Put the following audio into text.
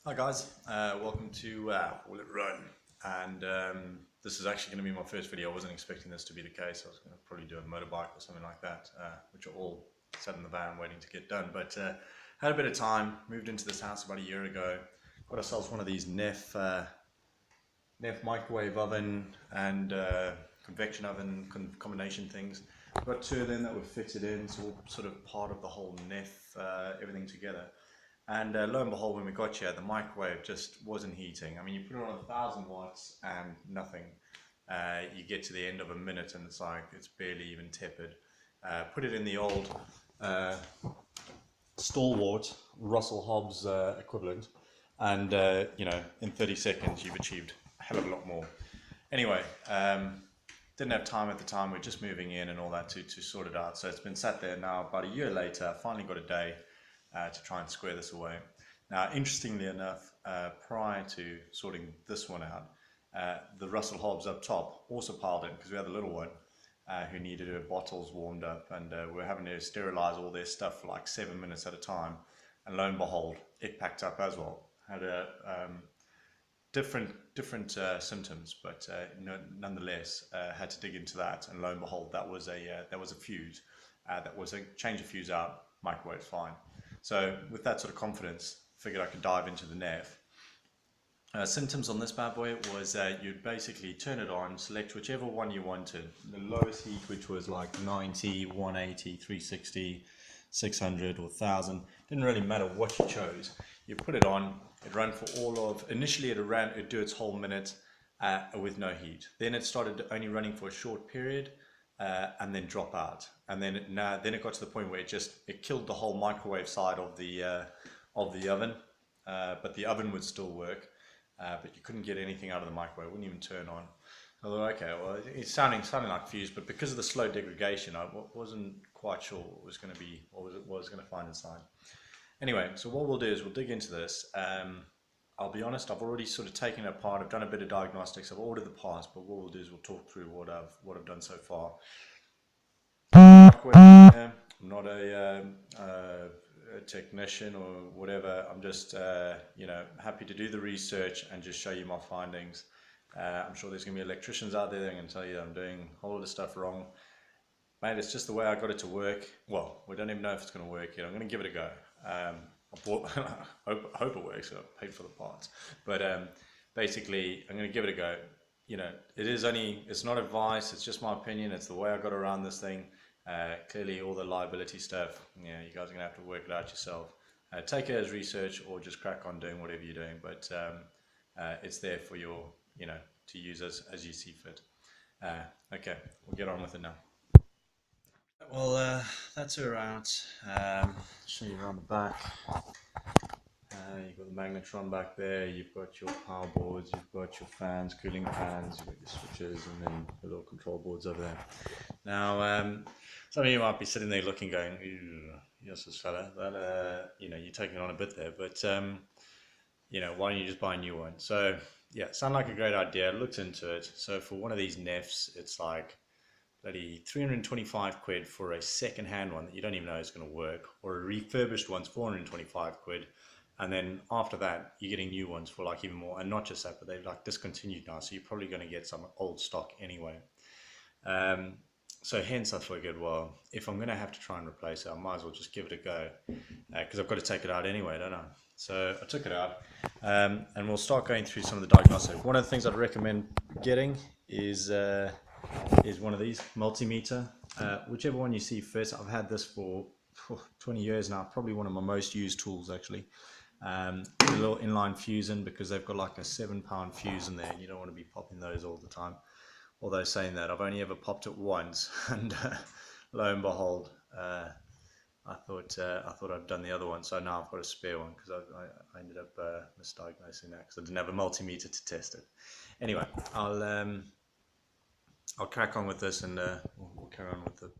Hi guys, welcome to Will It Run? And this is actually going to be my first video. I wasn't expecting this to be the case. I was going to probably do a motorbike or something like that, which are all sat in the van waiting to get done. But had a bit of time, moved into this house about a year ago, got ourselves one of these Neff microwave oven and convection oven combination things. Got two of them that were fitted in, so all sort of part of the whole Neff, everything together. And lo and behold, when we got here, the microwave just wasn't heating. I mean, you put it on 1,000 watts and nothing. You get to the end of a minute and it's like, it's barely even tepid. Put it in the old stalwart Russell Hobbs equivalent, and in 30 seconds you've achieved a hell of a lot more. Anyway, didn't have time at the time. We're just moving in and all that to sort it out. So it's been sat there now. About a year later, finally got a day to try and square this away. Now, interestingly enough, prior to sorting this one out, the Russell Hobbs up top also piled in because we had a little one who needed her bottles warmed up, and we were having to sterilize all their stuff for like 7 minutes at a time. And lo and behold, it packed up as well. Had a different symptoms, but nonetheless had to dig into that. And lo and behold, that was a fuse. That was a change of fuse out. Microwave's fine. So with that sort of confidence, figured I could dive into the Neff. Symptoms on this bad boy was you'd basically turn it on, select whichever one you wanted. The lowest heat, which was like 90, 180, 360, 600 or 1000. Didn't really matter what you chose. You put it on, it ran for all of, initially it'd do its whole minute with no heat. Then it started only running for a short period. And then drop out, and then it got to the point where it killed the whole microwave side of the oven, but the oven would still work, but you couldn't get anything out of the microwave. It wouldn't even turn on. I thought, okay, well, it's sounding like fuse, but because of the slow degradation, I wasn't quite sure what was going to be, what I was going to find inside. Anyway, so what we'll do is we'll dig into this. I'll be honest, I've already sort of taken it apart. I've done a bit of diagnostics. I've ordered the parts, but what we'll do is we'll talk through what I've done so far. I'm not a technician or whatever. I'm just happy to do the research and just show you my findings. I'm sure there's going to be electricians out there that are going to tell you that I'm doing a whole lot of stuff wrong. Mate, it's just the way I got it to work. Well, we don't even know if it's going to work yet. I'm going to give it a go. Hope it works. I paid for the parts, but basically I'm going to give it a go. It's not advice, it's just my opinion. It's the way I got around this thing. Clearly all the liability stuff, you guys are going to have to work it out yourself. Take it as research or just crack on doing whatever you're doing, but it's there for your, to use as you see fit. Okay, we'll get on with it now. Well, that's her out. Show you around the back. You've got the magnetron back there, you've got your power boards, you've got your fans, cooling fans, you've got your switches, and then the little control boards over there. Now, some of you might be sitting there looking, going, yes, this fella, that, you're taking on a bit there, but, why don't you just buy a new one? So, yeah, sound like a great idea. I looked into it. So for one of these Neffs, it's like bloody 325 quid for a second-hand one that you don't even know is going to work, or a refurbished one's 425 quid. And then after that, you're getting new ones for like even more. And not just that, but they've like discontinued now. So you're probably going to get some old stock anyway. So hence I figured, well, if I'm going to have to try and replace it, I might as well just give it a go. Because I've got to take it out anyway, don't I? So I took it out. And we'll start going through some of the diagnostics. One of the things I'd recommend getting is one of these, multimeter. Whichever one you see first. I've had this for 20 years now. Probably one of my most used tools, actually. A little inline fuse in because they've got like a 7-pound fuse in there, and you don't want to be popping those all the time. Although saying that, I've only ever popped it once, and lo and behold, I thought I'd done the other one, so now I've got a spare one because I ended up misdiagnosing that because I didn't have a multimeter to test it. Anyway, I'll crack on with this, and we'll carry on with the